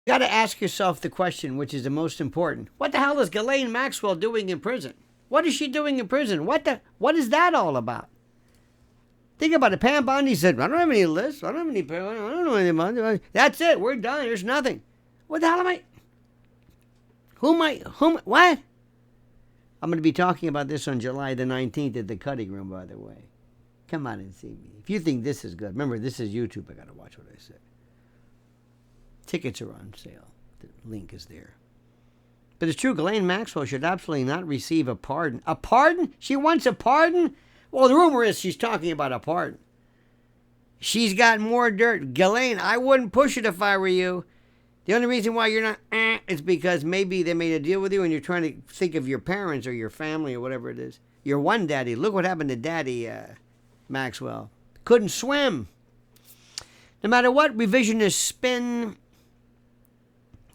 You got to ask yourself the question, which is the most important. What the hell is Ghislaine Maxwell doing in prison? What is she doing in prison? What is that all about? Think about it. Pam Bondi said, I don't have any lists. I don't know anything about it. That's it. We're done. There's nothing. What the hell am I? What? I'm going to be talking about this on July the 19th at the Cutting Room, by the way. Come on and see me. If you think this is good, remember, this is YouTube. I got to watch what I say. Tickets are on sale. The link is there. But it's true, Ghislaine Maxwell should absolutely not receive a pardon. A pardon? She wants a pardon? Well, the rumor is she's talking about a pardon. She's got more dirt. Ghislaine, I wouldn't push it if I were you. The only reason why you're not is because maybe they made a deal with you and you're trying to think of your parents or your family or whatever it is. Your one daddy. Look what happened to Daddy Maxwell. Couldn't swim. No matter what revisionist spin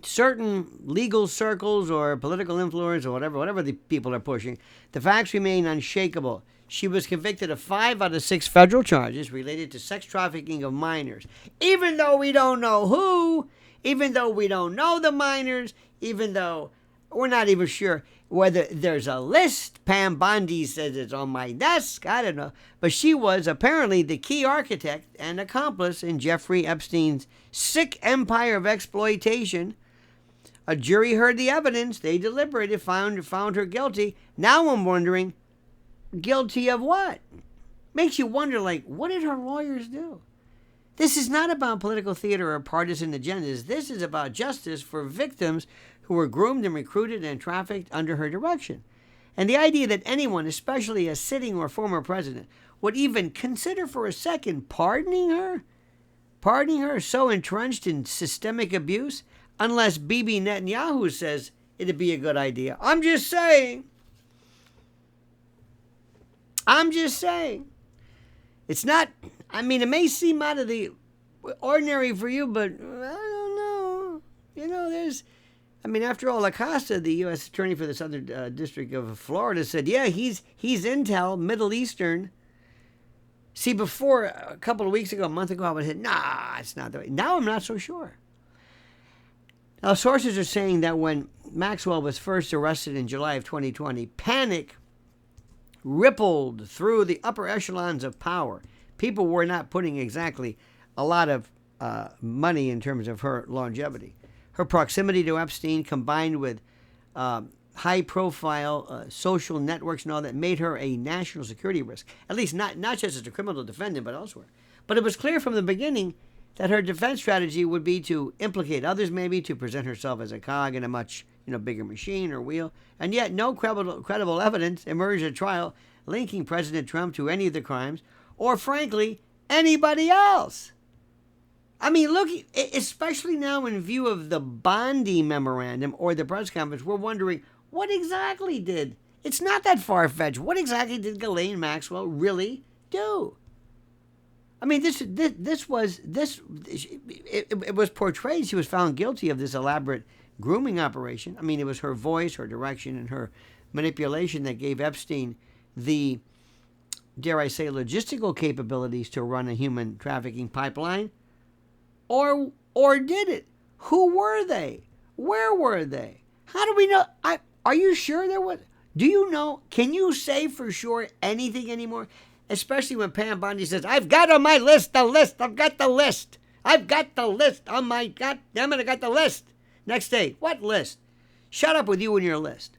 certain legal circles or political influence or whatever the people are pushing, the facts remain unshakable. She was convicted of 5 out of 6 federal charges related to sex trafficking of minors. Even though we don't know who, even though we don't know the minors, even though we're not even sure whether there's a list. Pam Bondi says it's on my desk. I don't know. But she was apparently the key architect and accomplice in Jeffrey Epstein's sick empire of exploitation. A jury heard the evidence. They deliberated, found her guilty. Now I'm wondering, guilty of what? Makes you wonder, like, what did her lawyers do? This is not about political theater or partisan agendas. This is about justice for victims who were groomed and recruited and trafficked under her direction. And the idea that anyone, especially a sitting or former president, would even consider for a second pardoning her so entrenched in systemic abuse, unless Bibi Netanyahu says it'd be a good idea. I'm just saying. It's not, I mean, it may seem out of the ordinary for you, but I don't know. You know, after all, Acosta, the U.S. Attorney for the Southern District of Florida, said, yeah, he's intel, Middle Eastern. See, before, a couple of weeks ago, a month ago, I would have said, nah, it's not the way. Now I'm not so sure. Now, sources are saying that when Maxwell was first arrested in July of 2020, panic rippled through the upper echelons of power. People were not putting exactly a lot of money in terms of her longevity. Her proximity to Epstein, combined with high-profile social networks and all that, made her a national security risk, at least not just as a criminal defendant, but elsewhere. But it was clear from the beginning that her defense strategy would be to implicate others, maybe to present herself as a cog in a much bigger machine or wheel. And yet no credible evidence emerged at trial linking President Trump to any of the crimes, or frankly, anybody else. I mean, look, especially now in view of the Bondi memorandum or the press conference, we're wondering, what exactly did, it's not that far-fetched, what exactly did Ghislaine Maxwell really do? I mean, it was portrayed, she was found guilty of this elaborate grooming operation. I mean, it was her voice, her direction, and her manipulation that gave Epstein the, dare I say, logistical capabilities to run a human trafficking pipeline. Or did it? Who were they? Where were they? How do we know? Are you sure there was? Do you know? Can you say for sure anything anymore? Especially when Pam Bondi says, I've got on my list, I've got the list. I've got the list on my, goddammit, I got the list. Next day, what list? Shut up with you and your list.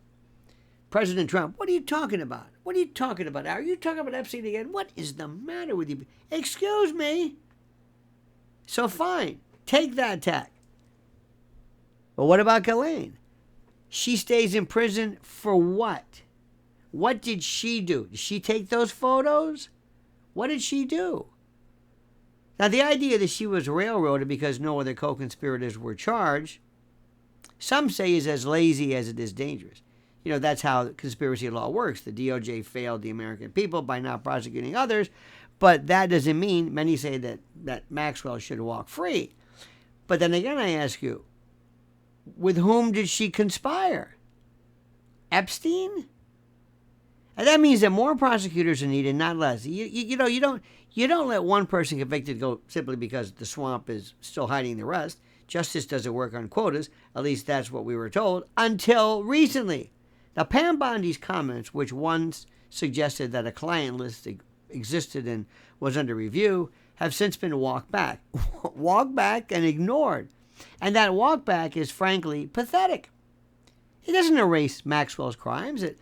President Trump, what are you talking about? What are you talking about? Are you talking about Epstein again? What is the matter with you? Excuse me. So fine, take that tack. But what about Ghislaine? She stays in prison for what? What did she do? Did she take those photos? What did she do? Now, the idea that she was railroaded because no other co-conspirators were charged, some say is as lazy as it is dangerous. That's how conspiracy law works. The DOJ failed the American people by not prosecuting others, but that doesn't mean, many say that Maxwell should walk free. But then again, I ask you, with whom did she conspire? Epstein? And that means that more prosecutors are needed, not less. You don't let one person convicted go simply because the swamp is still hiding the rest. Justice doesn't work on quotas. At least that's what we were told until recently. Now, Pam Bondi's comments, which once suggested that a client list existed and was under review, have since been walked back. Walked back and ignored. And that walk back is frankly pathetic. It doesn't erase Maxwell's crimes. It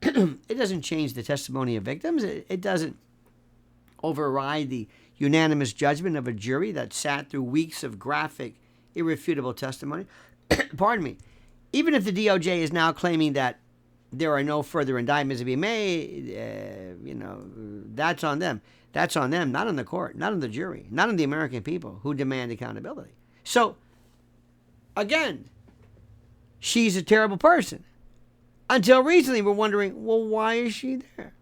doesn't change the testimony of victims. It doesn't override the unanimous judgment of a jury that sat through weeks of graphic, irrefutable testimony. Pardon me. Even if the DOJ is now claiming that there are no further indictments to be made, that's on them. That's on them, not on the court, not on the jury, not on the American people who demand accountability. So, again, she's a terrible person. Until recently, we're wondering, well, why is she there?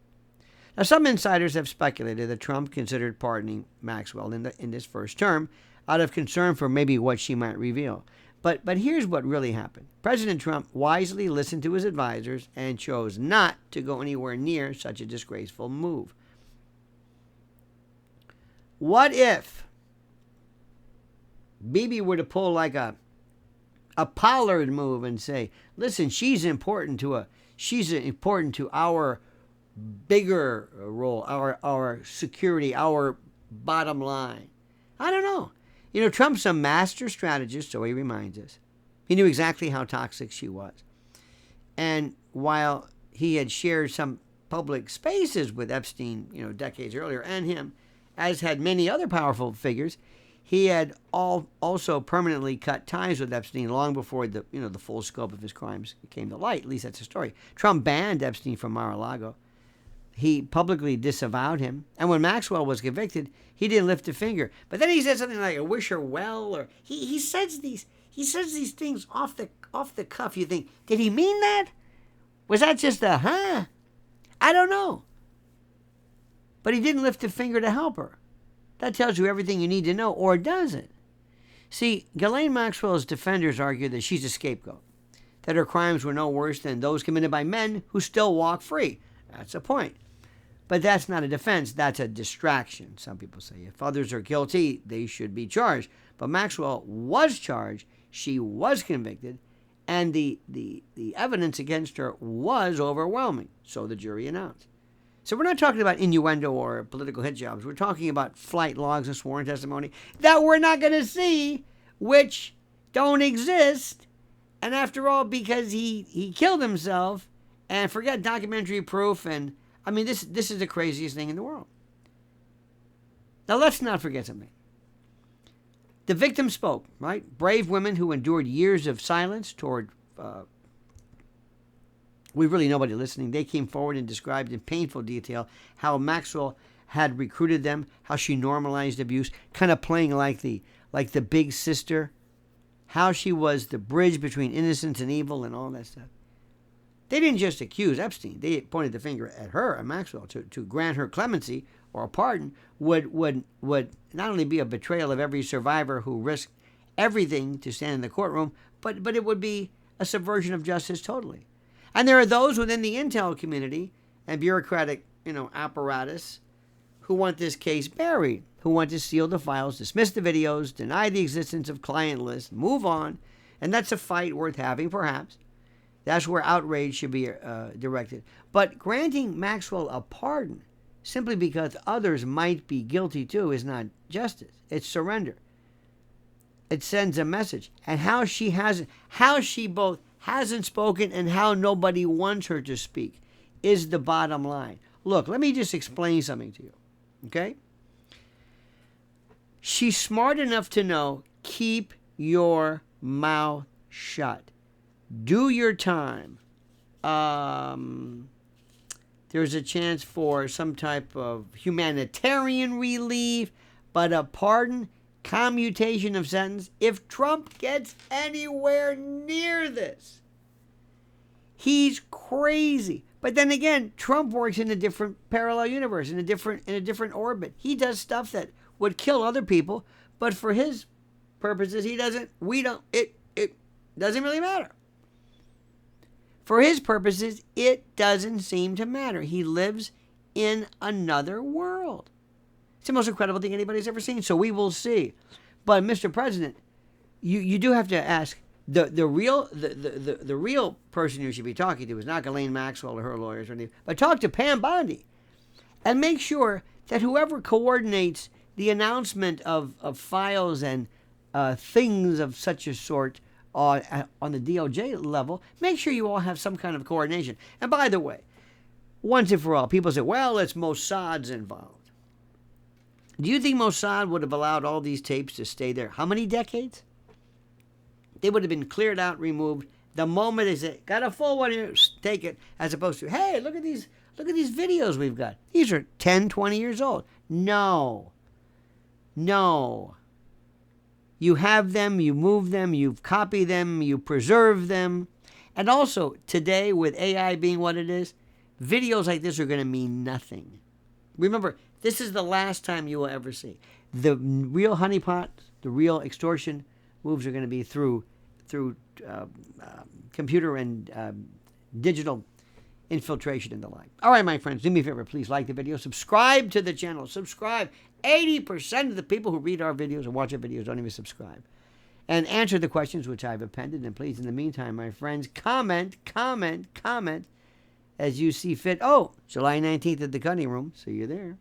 Now, some insiders have speculated that Trump considered pardoning Maxwell in this first term out of concern for maybe what she might reveal. But here's what really happened. President Trump wisely listened to his advisors and chose not to go anywhere near such a disgraceful move. What if Bibi were to pull like a Pollard move and say, listen, she's important to our bigger role, our security, our bottom line? I don't know. Trump's a master strategist, so he reminds us. He knew exactly how toxic she was. And while he had shared some public spaces with Epstein, decades earlier, and him, as had many other powerful figures, he had also permanently cut ties with Epstein long before the full scope of his crimes came to light. At least that's the story. Trump banned Epstein from Mar-a-Lago. He publicly disavowed him. And when Maxwell was convicted, he didn't lift a finger. But then he said something like, "I wish her well," or he says these things off the cuff. You think, did he mean that? Was that just a huh? I don't know. But he didn't lift a finger to help her. That tells you everything you need to know, or does it? See, Ghislaine Maxwell's defenders argue that she's a scapegoat, that her crimes were no worse than those committed by men who still walk free. That's a point. But that's not a defense, that's a distraction. Some people say if others are guilty, they should be charged. But Maxwell was charged, she was convicted, and the evidence against her was overwhelming, so the jury announced. So we're not talking about innuendo or political hit jobs. We're talking about flight logs and sworn testimony that we're not going to see, which don't exist. And after all, because he killed himself, and forget documentary proof, and I mean, this is the craziest thing in the world. Now, let's not forget something. The victim spoke, right? Brave women who endured years of silence toward, with really nobody listening. They came forward and described in painful detail how Maxwell had recruited them, how she normalized abuse, kind of playing like the big sister, how she was the bridge between innocence and evil and all that stuff. They didn't just accuse Epstein. They pointed the finger at her, at Maxwell, to grant her clemency or a pardon would not only be a betrayal of every survivor who risked everything to stand in the courtroom, but it would be a subversion of justice totally. And there are those within the intel community and bureaucratic, apparatus who want this case buried, who want to seal the files, dismiss the videos, deny the existence of client lists, move on, and that's a fight worth having, perhaps. That's where outrage should be directed. But granting Maxwell a pardon simply because others might be guilty too is not justice. It's surrender. It sends a message. And how she both hasn't spoken and how nobody wants her to speak is the bottom line. Look, let me just explain something to you, okay? She's smart enough to know, keep your mouth shut. Do your time. There's a chance for some type of humanitarian relief, but a pardon, commutation of sentence, if Trump gets anywhere near this, he's crazy. But then again, Trump works in a different parallel universe, in a different orbit. He does stuff that would kill other people, but for his purposes, it doesn't really matter. For his purposes, it doesn't seem to matter. He lives in another world. It's the most incredible thing anybody's ever seen, so we will see. But, Mr. President, you do have to ask the real person you should be talking to is not Ghislaine Maxwell or her lawyers or anything, but talk to Pam Bondi and make sure that whoever coordinates the announcement of files and things of such a sort on the DOJ level, make sure you all have some kind of coordination. And by the way, once and for all, people say, well, it's Mossad's involved. Do you think Mossad would have allowed all these tapes to stay there? How many decades? They would have been cleared out, removed. The moment they say, got a full one here, take it, as opposed to, hey, look at these videos we've got. These are 10, 20 years old. No. You have them, you move them, you copy them, you preserve them. And also, today, with AI being what it is, videos like this are going to mean nothing. Remember, this is the last time you will ever see. The real honeypots, the real extortion moves are going to be through computer and digital infiltration and the like. All right, my friends, do me a favor. Please like the video. Subscribe to the channel. Subscribe. 80% of the people who read our videos or watch our videos don't even subscribe. And answer the questions which I've appended. And please, in the meantime, my friends, comment as you see fit. Oh, July 19th at the Cutting Room. See you there.